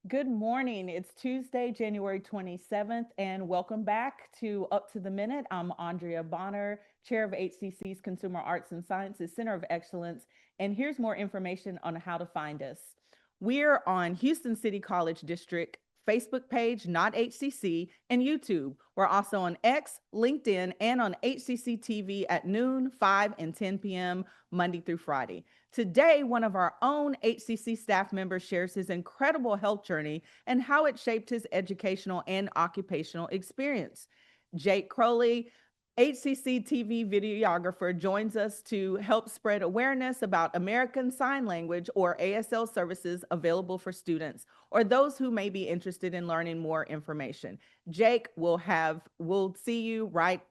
Good morning. It's Tuesday, January 27th, and welcome back to Up to the Minute. I'm Andrea Bonner, Chair of HCC's Consumer Arts and Sciences Center of Excellence, and here's more information on how to find us. We're on Houston City College District Facebook page, not HCC, and YouTube. We're also on X, LinkedIn, and on HCC-TV at noon, 5, and 10 p.m. Monday through Friday. Today, one of our own HCC staff members shares his incredible health journey and how it shaped his educational and occupational experience. Jake Crowley, HCC-TV Videographer, joins us to help spread awareness about American Sign Language or ASL services available for students or those who may be interested in learning more information. Jake, we'll see you right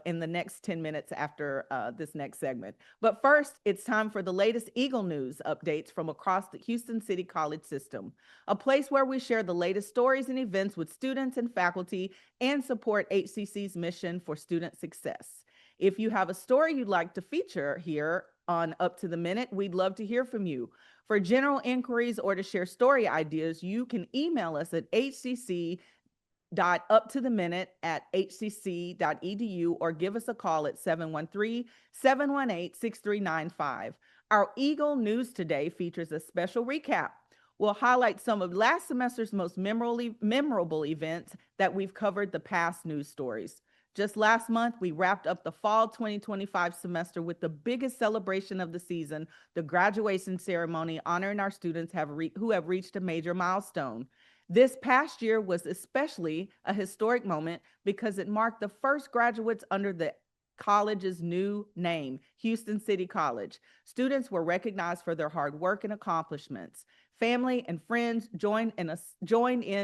in the next 10 minutes after this next segment. But first, it's time for the latest Eagle News updates from across the Houston City College system, a place where we share the latest stories and events with students and faculty and support HCC's mission for student success. If you have a story you'd like to feature here on Up to the Minute, we'd love to hear from you. For general inquiries or to share story ideas, you can email us at hcc.uptotheminute@hcc.edu or give us a call at 713-718-6395. Our Eagle News Today features a special recap. We'll highlight some of last semester's most memorable events that we've covered the past news stories. Just last month, we wrapped up the fall 2025 semester with the biggest celebration of the season, the graduation ceremony honoring our students who have reached a major milestone. This past year was especially a historic moment because it marked the first graduates under the college's new name, Houston City College. Students were recognized for their hard work and accomplishments. Family and friends joined in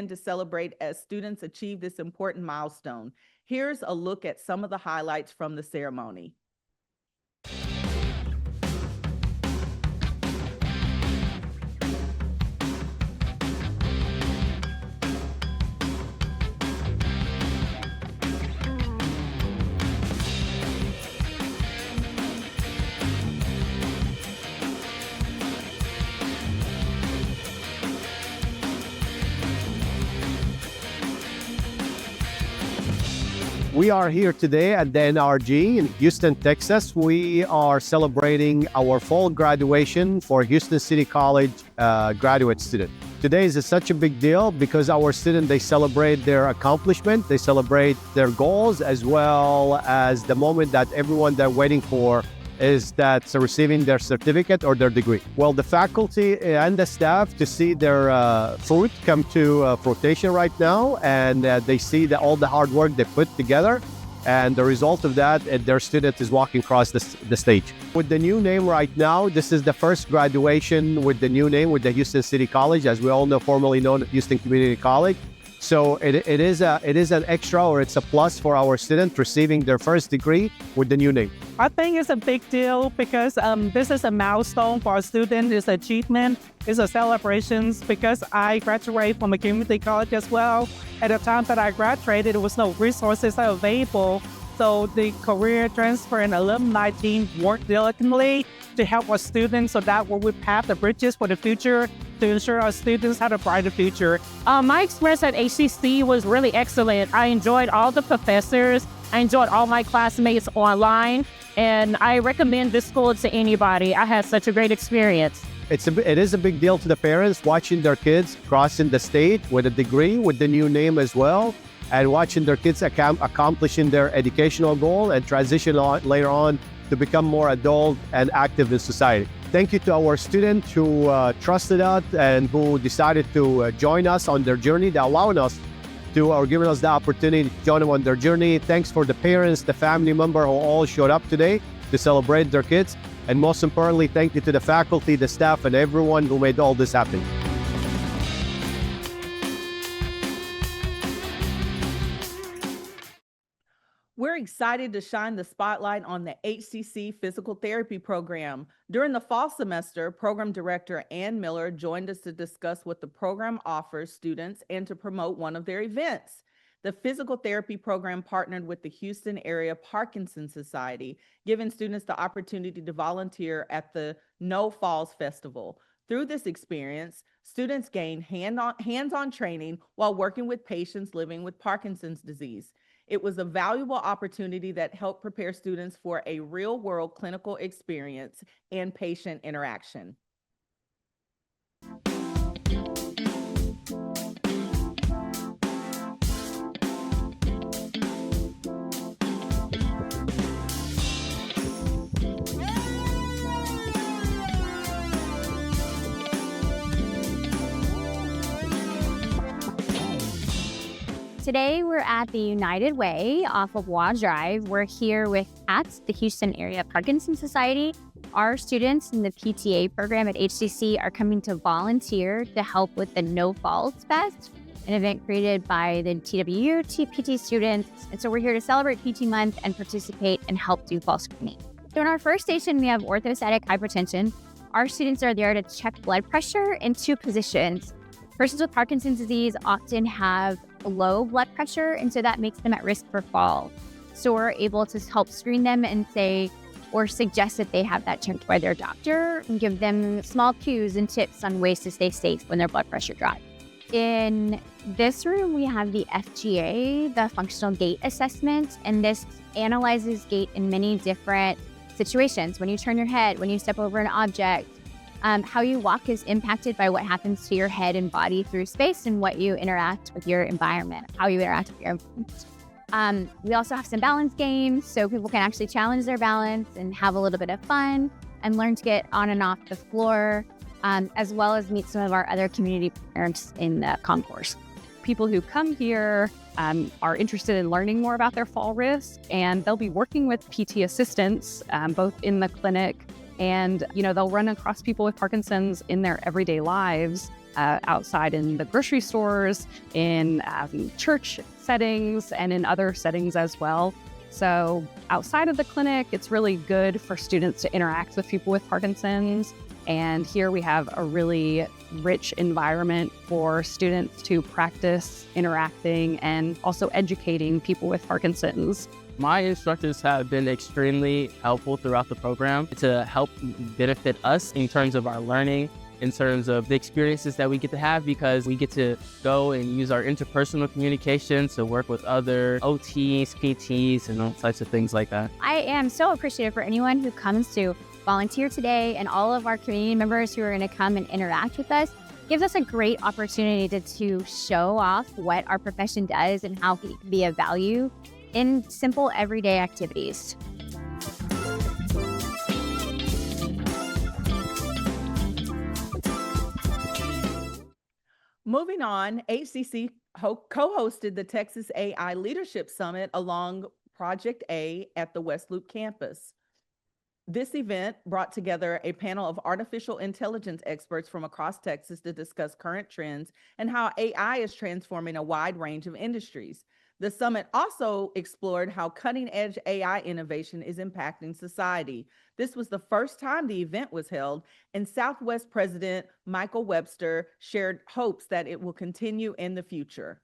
to celebrate as students achieved this important milestone. Here's a look at some of the highlights from the ceremony. We are here today at the NRG in Houston, Texas. We are celebrating our fall graduation for Houston City College graduate student. Today is such a big deal because our students, they celebrate their accomplishment, they celebrate their goals, as well as the moment that everyone they're waiting for is that receiving their certificate or their degree. Well, the faculty and the staff to see their fruit come to fruition right now, and they see all the hard work they put together, and the result of that, their student is walking across the stage. With the new name right now, this is the first graduation with the new name with the Houston City College, as we all know, formerly known as Houston Community College. So it is an extra, or it's a plus for our students receiving their first degree with the new name. I think it's a big deal because this is a milestone for our students. It's an achievement. It's a celebration because I graduated from a community college as well. At the time that I graduated, there was no resources available. So the career transfer and alumni team worked diligently to help our students so that we would have the bridges for the future to ensure our students have a brighter future. My experience at HCC was really excellent. I enjoyed all the professors. I enjoyed all my classmates online, and I recommend this school to anybody. I had such a great experience. It is a big deal to the parents watching their kids crossing the stage with a degree, with the new name as well, and watching their kids accomplishing their educational goal and transition later on to become more adult and active in society. Thank you to our students who trusted us and who decided to join us on their journey, that allowing us to, or giving us the opportunity to join them on their journey. Thanks for the parents, the family member who all showed up today to celebrate their kids. And most importantly, thank you to the faculty, the staff, and everyone who made all this happen. We're excited to shine the spotlight on the HCC Physical Therapy Program. During the fall semester, Program Director Ann Miller joined us to discuss what the program offers students and to promote one of their events. The Physical Therapy Program partnered with the Houston Area Parkinson's Society, giving students the opportunity to volunteer at the No Falls Festival. Through this experience, students gain hands-on training while working with patients living with Parkinson's disease. It was a valuable opportunity that helped prepare students for a real-world clinical experience and patient interaction. Today we're at the United Way off of Waugh Drive. We're here with ATS, the Houston Area Parkinson's Society. Our students in the PTA program at HCC are coming to volunteer to help with the No Faults Fest, an event created by the TWU PT students. And so we're here to celebrate PT month and participate and help do fall screening. So in our first station, we have orthostatic hypertension. Our students are there to check blood pressure in two positions. Persons with Parkinson's disease often have low blood pressure, and so that makes them at risk for fall. So we're able to help screen them and say, or suggest that they have that checked by their doctor and give them small cues and tips on ways to stay safe when their blood pressure drops. In this room, we have the FGA, the functional gait assessment, and this analyzes gait in many different situations. When you turn your head, when you step over an object, how you walk is impacted by what happens to your head and body through space and what you interact with your environment, how you interact with your environment. We also have some balance games, so people can actually challenge their balance and have a little bit of fun and learn to get on and off the floor, as well as meet some of our other community parents in the concourse. People who come here are interested in learning more about their fall risk, and they'll be working with PT assistants, both in the clinic and, they'll run across people with Parkinson's in their everyday lives, outside in the grocery stores, in church settings, and in other settings as well. So outside of the clinic, it's really good for students to interact with people with Parkinson's. And here we have a really rich environment for students to practice interacting and also educating people with Parkinson's. My instructors have been extremely helpful throughout the program to help benefit us in terms of our learning, in terms of the experiences that we get to have, because we get to go and use our interpersonal communications to work with other OTs, PTs, and all types of things like that. I am so appreciative for anyone who comes to volunteer today, and all of our community members who are going to come and interact with us. Gives us a great opportunity to show off what our profession does and how it can be of value in simple everyday activities. Moving on, HCC co-hosted the Texas AI Leadership Summit along Project A at the West Loop campus. This event brought together a panel of artificial intelligence experts from across Texas to discuss current trends and how AI is transforming a wide range of industries. The summit also explored how cutting-edge AI innovation is impacting society. This was the first time the event was held, and Southwest President Michael Webster shared hopes that it will continue in the future.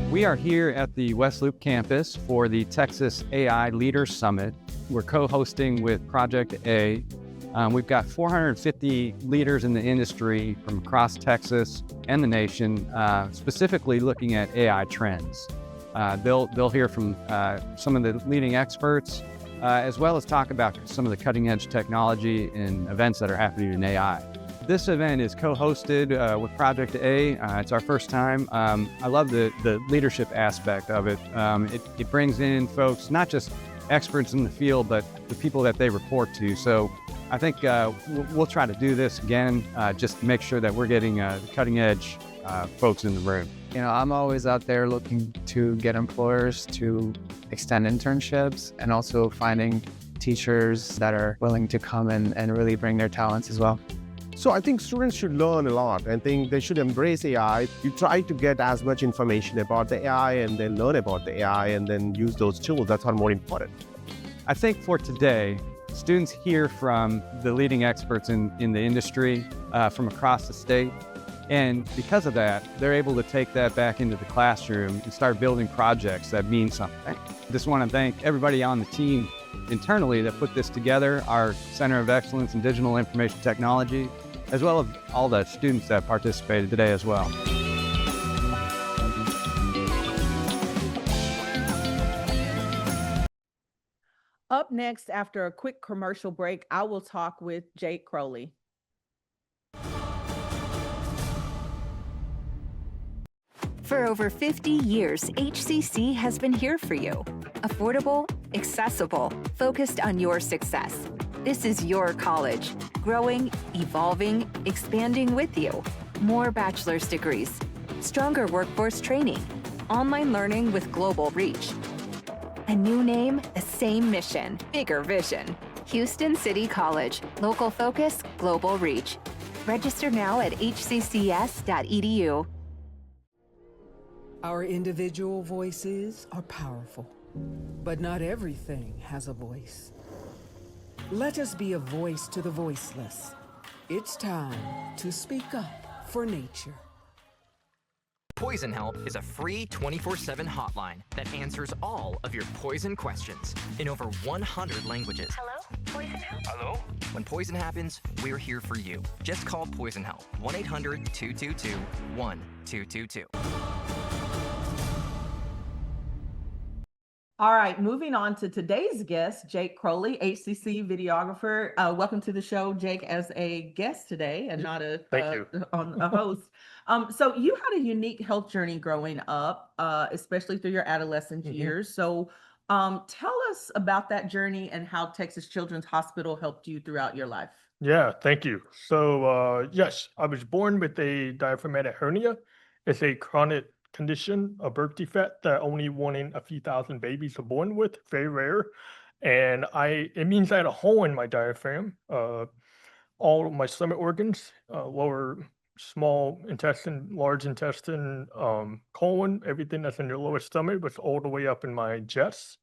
We are here at the West Loop campus for the Texas AI Leaders Summit. We're co-hosting with Project A. We've got 450 leaders in the industry from across Texas and the nation, specifically looking at AI trends. They'll hear from some of the leading experts, as well as talk about some of the cutting edge technology and events that are happening in AI. This event is co-hosted with Project A. It's our first time. I love the leadership aspect of it. It brings in folks, not just experts in the field, but the people that they report to. So I think we'll try to do this again, just to make sure that we're getting cutting edge folks in the room. I'm always out there looking to get employers to extend internships and also finding teachers that are willing to come and really bring their talents as well. So I think students should learn a lot. I think they should embrace AI. You try to get as much information about the AI and then learn about the AI and then use those tools. That's what more important. I think for today, Students hear from the leading experts in the industry from across the state. And because of that, they're able to take that back into the classroom and start building projects that mean something. Just want to thank everybody on the team internally that put this together, our Center of Excellence in Digital Information Technology, as well as all the students that participated today as well. Up next, after a quick commercial break, I will talk with Jake Crowley. For over 50 years, HCC has been here for you. Affordable, accessible, focused on your success. This is your college, growing, evolving, expanding with you. More bachelor's degrees, stronger workforce training, online learning with global reach. A new name, the same mission, bigger vision. Houston City College, local focus, global reach. Register now at hccs.edu. Our individual voices are powerful, but not everything has a voice. Let us be a voice to the voiceless. It's time to speak up for nature. Poison Help is a free 24/7 hotline that answers all of your poison questions in over 100 languages. Hello? Poison Help? Hello? When poison happens, we're here for you. Just call Poison Help, 1-800-222-1222. All right, moving on to today's guest, Jake Crowley, HCC videographer. Welcome to the show, Jake, as a guest today and not a host. So you had a unique health journey growing up, especially through your adolescent years. So tell us about that journey and how Texas Children's Hospital helped you throughout your life. Yeah, thank you. So yes, I was born with a diaphragmatic hernia. It's a chronic condition, a birth defect that only one in a few thousand babies are born with, very rare. And it means I had a hole in my diaphragm. All of my stomach organs, lower, small intestine, large intestine, colon, everything that's in your lower stomach was all the way up in my chest.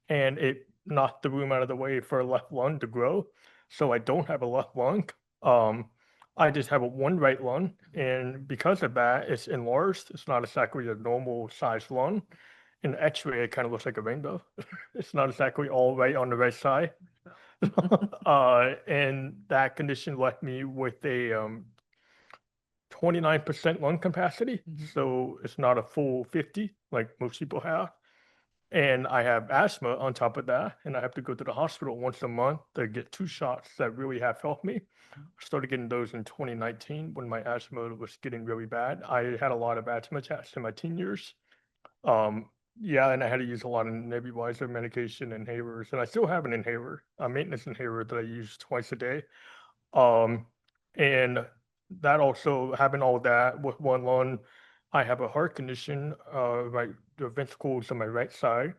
And it knocked the room out of the way for a left lung to grow. So I don't have a left lung. I just have one right lung, and because of that, it's enlarged. It's not exactly a normal sized lung. In the X-ray, it kind of looks like a rainbow. It's not exactly all right on the right side. And that condition left me with a 29% lung capacity. So it's not a full 50 like most people have. And I have asthma on top of that, and I have to go to the hospital once a month to get 2 shots that really have helped me. I started getting those in 2019 when my asthma was getting really bad. I had a lot of asthma attacks in my teen years. Yeah, and I had to use a lot of nebulizer medication, inhalers, and I still have an inhaler, a maintenance inhaler that I use twice a day. And that also, having all that with one lung, I have a heart condition. The ventricles on my right side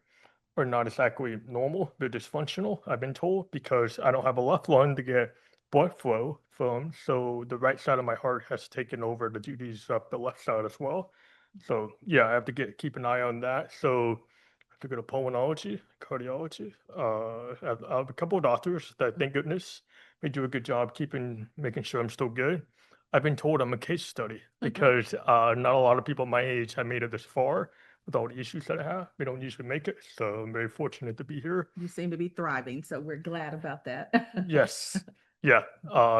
are not exactly normal. They're dysfunctional, I've been told, because I don't have a left lung to get blood flow from. So the right side of my heart has taken over the duties of the left side as well. So yeah, I have to keep an eye on that. So I have to go to pulmonology, cardiology. I have a couple of doctors that, thank goodness, they do a good job making sure I'm still good. I've been told I'm a case study because not a lot of people my age have made it this far with all the issues that I have. They don't usually make it. So I'm very fortunate to be here. You seem to be thriving, so we're glad about that. Yes. Yeah.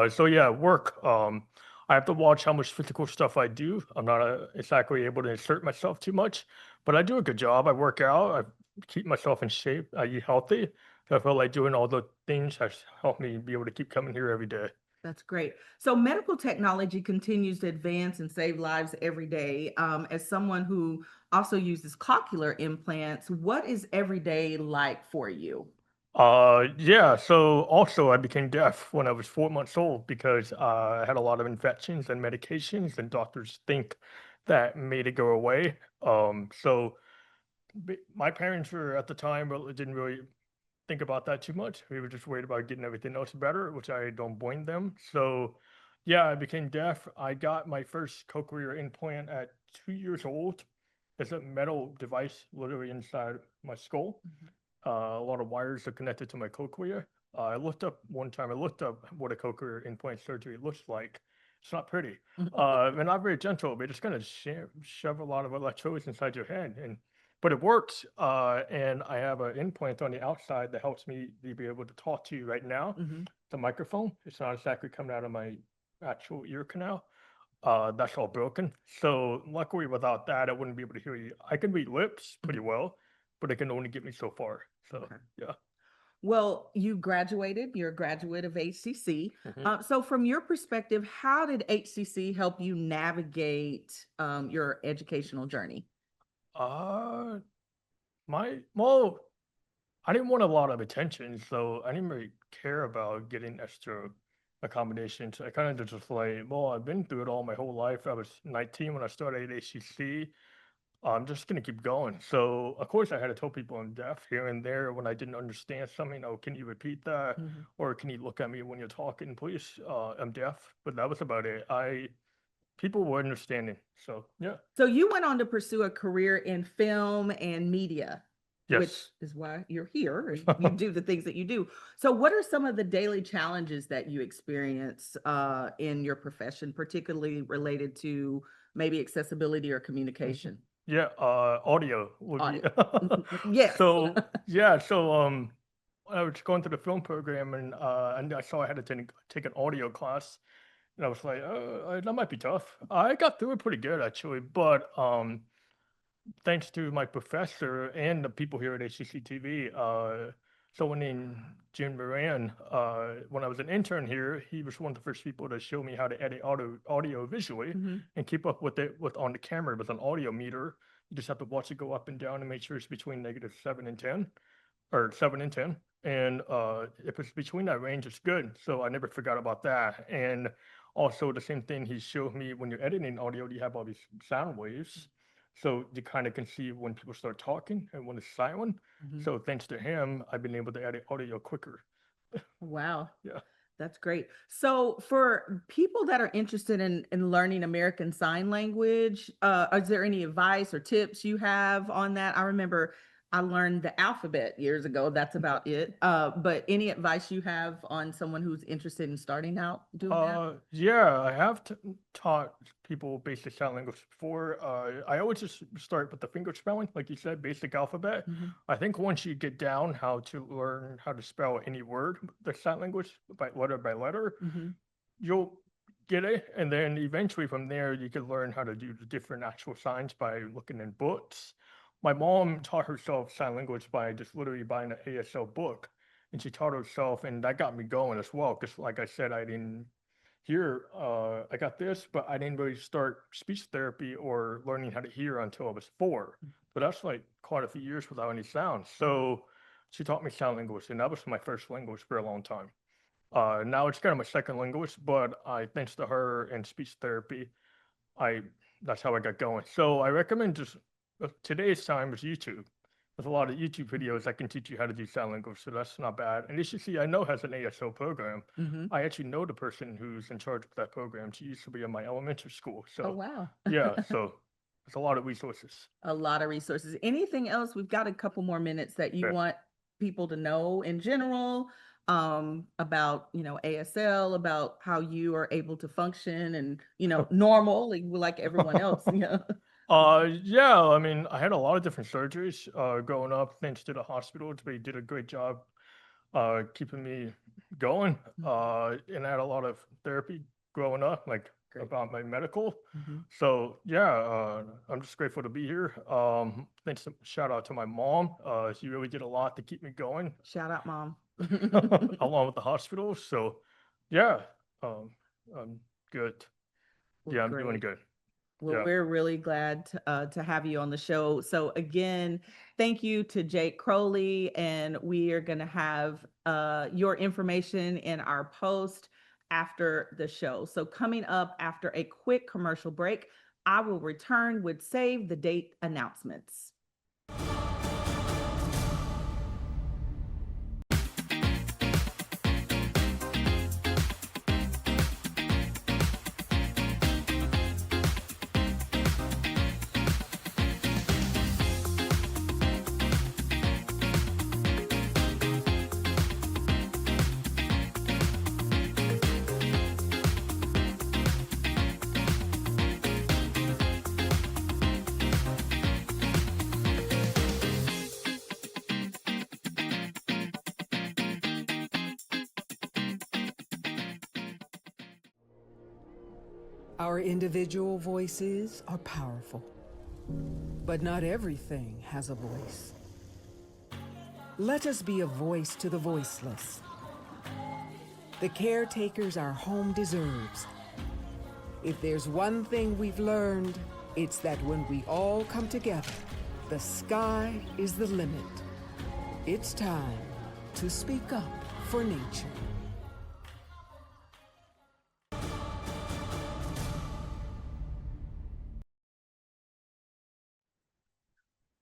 So yeah, work. I have to watch how much physical stuff I do. I'm not exactly able to insert myself too much, but I do a good job. I work out. I keep myself in shape. I eat healthy. So I feel like doing all the things has helped me be able to keep coming here every day. That's great. So medical technology continues to advance and save lives every day. As someone who also uses cochlear implants, what is every day like for you? Yeah, so also I became deaf when I was 4 months old because I had a lot of infections and medications, and doctors think that made it go away. So my parents were at the time didn't really think about that too much. We were just worried about getting everything else better, which I don't blame them. So yeah, I became deaf. I got my first cochlear implant at 2 years old. It's a metal device literally inside my skull. A lot of wires are connected to my cochlea. I looked up one time, I looked up what a cochlear implant surgery looks like. It's not pretty. They're not very gentle. They just kind of shove a lot of electrodes inside your head, but it works. And I have an implant on the outside that helps me to be able to talk to you right now. The microphone, it's not exactly coming out of my actual ear canal. That's all broken. So luckily without that, I wouldn't be able to hear you. I can read lips pretty well, but it can only get me so far. So yeah. Well, you graduated, you're a graduate of HCC. Mhm. So from your perspective, how did HCC help you navigate your educational journey? Uh, well, I didn't want a lot of attention, so I didn't really care about getting extra accommodations. I kind of just like, well, I've been through it all my whole life. I was 19 when I started at HCC. I'm just gonna keep going. So of course I had to tell people I'm deaf here and there when I didn't understand something. Oh, can you repeat that? Or can you look at me when you're talking, please? I'm deaf, but that was about it. People were understanding. So yeah. So you went on to pursue a career in film and media, which Yes. is why you're here and you do the things that you do. So what are some of the daily challenges that you experience in your profession, particularly related to maybe accessibility or communication? Yeah, audio would be. Yes. So yeah, so I was going through the film program and I saw I had to take an audio class, and I was like, that might be tough. I got through it pretty good actually, but thanks to my professor and the people here at HCC-TV, someone named Jim Moran, when I was an intern here, he was one of the first people to show me how to edit audio visually and keep up with it on the camera with an audio meter. You just have to watch it go up and down and make sure it's between -7 and 10, or 7 and 10. And if it's between that range, it's good. So I never forgot about that. And also the same thing he showed me, when you're editing audio, you have all these sound waves. So you kind of can see when people start talking and when it's silent. So thanks to him, I've been able to edit audio quicker. Wow. Yeah. That's great. So for people that are interested in learning American Sign Language, is there any advice or tips you have on that? I remember I learned the alphabet years ago. That's about it. But any advice you have on someone who's interested in starting out doing that? Yeah, I have taught people basic sign language before. I always just start with the finger spelling, like you said, basic alphabet. I think once you get down how to learn how to spell any word, the sign language by letter, you'll get it. And then eventually from there, you can learn how to do the different actual signs by looking in books. My mom taught herself sign language by just literally buying an ASL book, and she taught herself, and that got me going as well. Because like I said, I didn't hear, I got this, but I didn't really start speech therapy or learning how to hear until I was 4. But that's like quite a few years without any sound. So she taught me sign language, and that was my first language for a long time. Now it's kind of my second language, but thanks to her and speech therapy, that's how I got going. So I recommend just today's time is YouTube. There's a lot of YouTube videos that can teach you how to do sign language, so that's not bad. And HCC, I know, has an ASL program. I actually know the person who's in charge of that program. She used to be in my elementary school. So Oh, wow. yeah, so there's a lot of resources. A lot of resources. Anything else? We've got a couple more minutes that you Sure. want people to know in general about, ASL, about how you are able to function and, normal, like everyone else. Yeah, I mean, I had a lot of different surgeries growing up, thanks to the hospital. They did a great job keeping me going. And I had a lot of therapy growing up, like about my medical. So yeah, I'm just grateful to be here. Shout out to my mom. She really did a lot to keep me going, Shout out, Mom. along with the hospital. So yeah, I'm good. Well, Yeah, I'm doing great. good. Well, Yeah. we're really glad to have you on the show. So again, thank you to Jake Crowley, and we are going to have your information in our post after the show. So coming up after a quick commercial break, I will return with save the date announcements. Our individual voices are powerful, but not everything has a voice. Let us be a voice to the voiceless, the caretakers our home deserves. If there's one thing we've learned, it's that when we all come together, the sky is the limit. It's time to speak up for nature.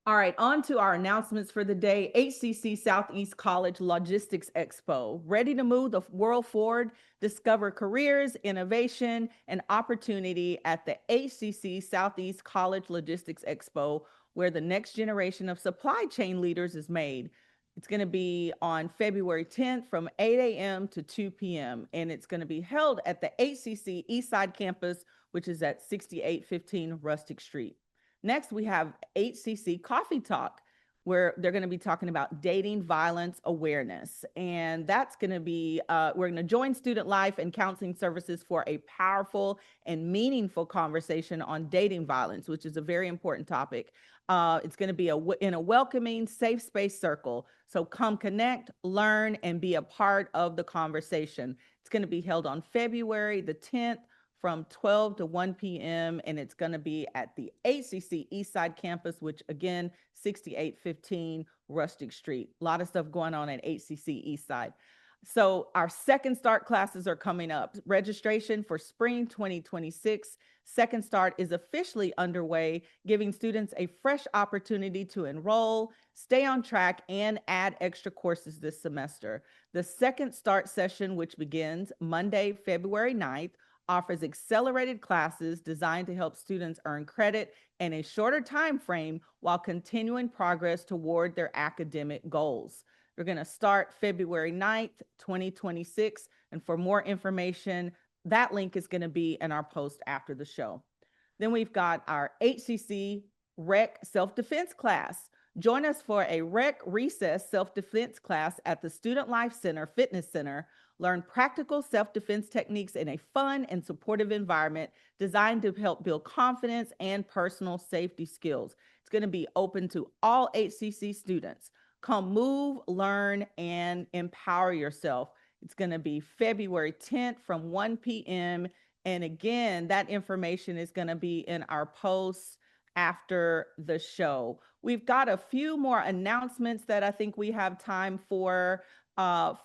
All right, on to our announcements for the day. HCC Southeast College Logistics Expo. Ready to move the world forward? Discover careers, innovation, and opportunity at the HCC Southeast College Logistics Expo, where the next generation of supply chain leaders is made. It's going to be on February 10th from 8 a.m. to 2 p.m. And it's going to be held at the HCC Eastside campus, which is at 6815 Rustic Street. Next, we have HCC Coffee Talk, where they're going to be talking about dating violence awareness. And that's going to be, we're going to join student life and counseling services for a powerful and meaningful conversation on dating violence, which is a very important topic. It's going to be in a welcoming, safe space circle. So come connect, learn, and be a part of the conversation. It's going to be held on February the 10th from 12 to 1 p.m. and it's going to be at the HCC Eastside campus, which again, 6815 Rustic Street. A lot of stuff going on at HCC Eastside. So our Second Start classes are coming up. Registration for spring 2026. Second Start is officially underway, giving students a fresh opportunity to enroll, stay on track, and add extra courses this semester. The Second Start session, which begins Monday, February 9th, offers accelerated classes designed to help students earn credit in a shorter time frame while continuing progress toward their academic goals. We're going to start February 9th, 2026. And for more information, that link is going to be in our post after the show. Then we've got our HCC Rec Self-defense Class. Join us for a Rec Recess Self-defense class at the Student Life Center Fitness Center. Learn practical self-defense techniques in a fun and supportive environment designed to help build confidence and personal safety skills. It's going to be open to all HCC students. Come move, learn, and empower yourself. It's going to be February 10th from 1 p.m. And again, that information is going to be in our posts after the show. We've got a few more announcements that I think we have time for.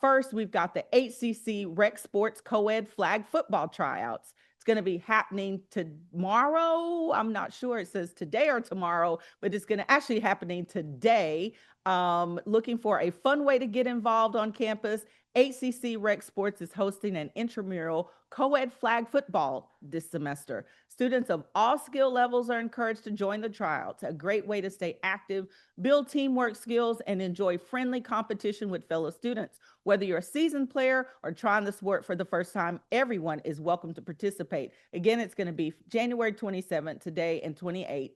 First, we've got the HCC Rec Sports Co-ed Flag Football Tryouts. It's going to be happening tomorrow. I'm not sure it says today or tomorrow, but it's going to actually happening today. Looking for a fun way to get involved on campus. HCC Rec Sports is hosting an intramural co-ed flag football this semester. Students of all skill levels are encouraged to join the tryouts, a great way to stay active, build teamwork skills, and enjoy friendly competition with fellow students. Whether you're a seasoned player or trying the sport for the first time, everyone is welcome to participate. Again, it's going to be January 27th, today, and 28th,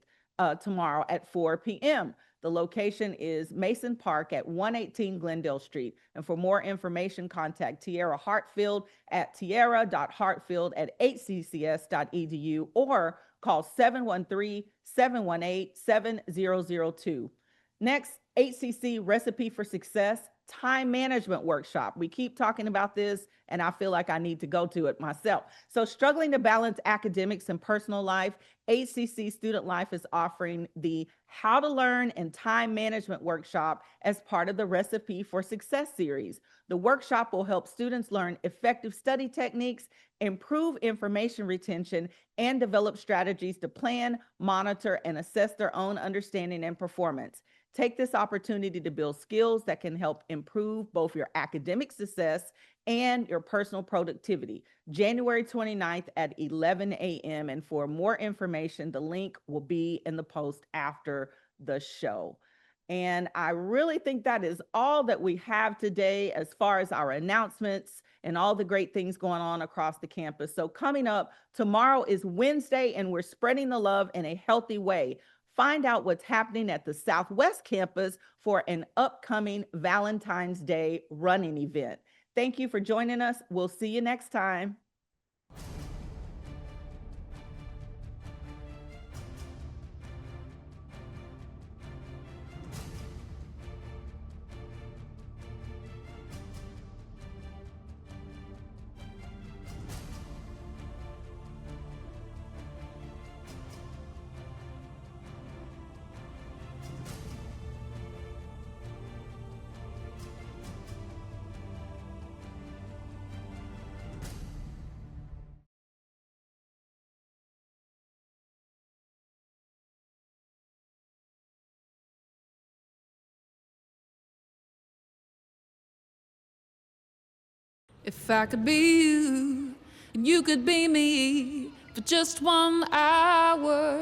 tomorrow at 4 p.m. The location is Mason Park at 118 Glendale Street. And for more information, contact Tiara Hartfield at tiara.hartfield@hccs.edu or call 713-718-7002. Next, HCC Recipe for Success Time Management Workshop. We keep talking about this, and I feel like I need to go to it myself. So struggling to balance academics and personal life, HCC Student Life is offering the How to Learn and Time Management Workshop as part of the Recipe for Success series. The workshop will help students learn effective study techniques, improve information retention, and develop strategies to plan, monitor, and assess their own understanding and performance. Take this opportunity to build skills that can help improve both your academic success and your personal productivity. January 29th at 11 a.m. And for more information, the link will be in the post after the show. And I really think that is all that we have today as far as our announcements and all the great things going on across the campus. So coming up, tomorrow is Wednesday, and we're spreading the love in a healthy way. Find out what's happening at the Southwest campus for an upcoming Valentine's Day running event. Thank you for joining us. We'll see you next time. If I could be you, and you could be me for just 1 hour.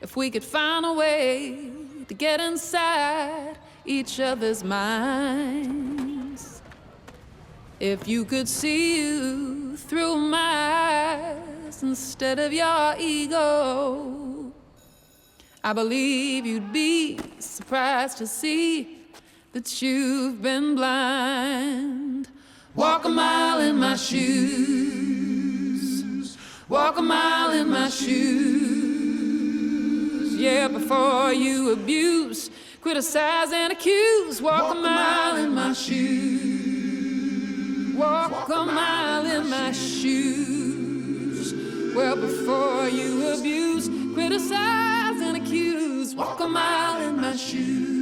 If we could find a way to get inside each other's minds. If you could see you through my eyes instead of your ego, I believe you'd be surprised to see that you've been blind. Walk a mile in my shoes. Walk a mile in my shoes. Yeah, before you abuse, criticize and accuse. Walk a mile in my shoes. Walk a mile in my shoes. Well, before you abuse, criticize and accuse. Walk a mile in my shoes.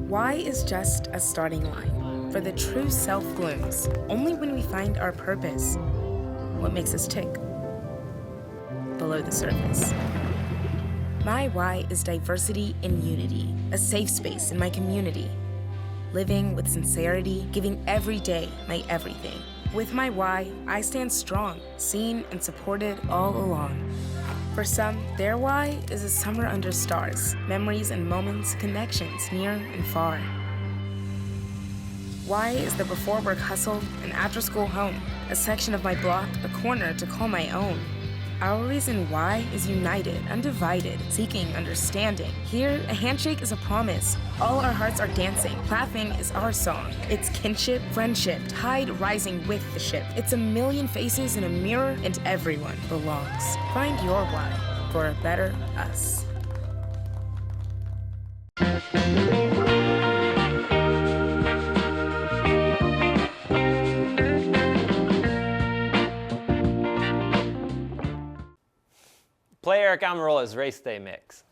Why is just a starting line, for the true self blooms only when we find our purpose. What makes us tick? Below the surface. My why is diversity and unity, a safe space in my community. Living with sincerity, giving every day my everything. With my why, I stand strong, seen and supported all along. For some, their why is a summer under stars, memories and moments, connections near and far. Why is the before work hustle, an after school home, a section of my block, a corner to call my own. Our reason why is united, undivided, seeking understanding. Here, a handshake is a promise. All our hearts are dancing. Laughing is our song. It's kinship, friendship, tide rising with the ship. It's a million faces in a mirror, and everyone belongs. Find your why for a better us. Play Eric Amarola's Race Day Mix.